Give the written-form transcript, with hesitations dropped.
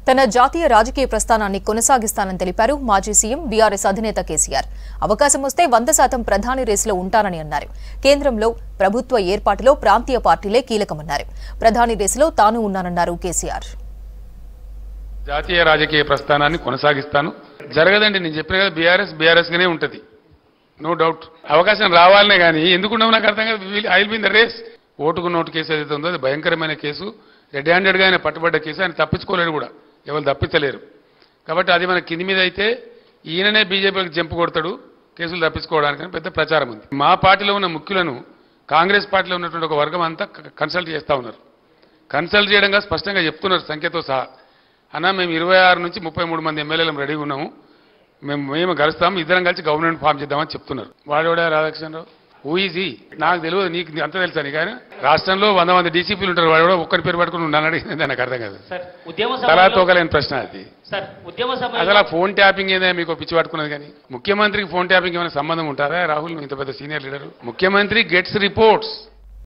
తన జాతీయ రాజకీయ ప్రస్థానాన్ని కొనసాగిస్తానని తెలిపారు మాజీ సీఎం బీఆర్ఎస్ అధినేత కేసీఆర్. అవకాశం వస్తే 100% ప్రధాని రేసులో ఉంటారని అన్నారు. కేంద్రంలో ప్రభుత్వ ఏర్పాటులో ప్రాంతీయ పార్టీలే కీలకమన్నారు. ప్రధాని రేసులో తాను ఉన్నానన్నారు కేసీఆర్. జాతీయ రాజకీయ ప్రస్థానాన్ని కొనసాగిస్తాను. జరగదండి, నేను చెప్పిన కదా, బీఆర్ఎస్ గానే ఉంటది, నో డౌట్. అవకాశం రావాలనే కానీ ఎందుకున్నావు నాకు అర్థం కాదు. I will be in the race. ఓటుకు నోటు కేసు ఏదైతే ఉందో అది భయంకరమైన కేసు, రెడ్ హ్యాండెడ్గా ఆయన పట్టుబడ్డ కేసు. ఆయన తప్పించుకోలేడు కూడా, ఎవరు తప్పించలేరు. కాబట్టి అది మన కింది మీద అయితే ఈయననే బీజేపీకి జంపు కొడతాడు కేసులు తప్పించుకోవడానికి పెద్ద ప్రచారం ఉంది. మా పార్టీలో ఉన్న ముఖ్యులను కాంగ్రెస్ పార్టీలో ఉన్నటువంటి ఒక వర్గం అంతా కన్సల్ట్ చేస్తూ ఉన్నారు. కన్సల్ట్ చేయడంగా స్పష్టంగా చెప్తున్నారు సంఖ్యతో సహా. అన్న మేము 26 నుంచి 33 మంది ఎమ్మెల్యేలు రెడీగా ఉన్నాము, మేము కలుస్తాము, ఇద్దరం కలిసి గవర్నమెంట్ ఫామ్ చేద్దామని చెప్తున్నారు. వాడేవాడా రాధాకృష్ణరావు? Who is he? నాకు తెలియదు, నీకు అంత తెలుసా? నీకు ఆయన రాష్ట్రంలో 100 మంది డీసీపీలు ఉంటారు, వాడు కూడా ఒక్కరి పేరు పట్టుకుని ఉన్నాను అడిగింది. నాకు అర్థం కాదు. తలా తోకలేని ప్రశ్న అది. అసలు ఆ ఫోన్ ట్యాపింగ్ ఏదైనా మీకు పిచ్చి పట్టుకున్నది. కానీ ముఖ్యమంత్రికి ఫోన్ ట్యాపింగ్ ఏమైనా సంబంధం ఉంటారా? రాహుల్ ఇంత పెద్ద సీనియర్ లీడర్. ముఖ్యమంత్రి గెట్స్ రిపోర్ట్స్.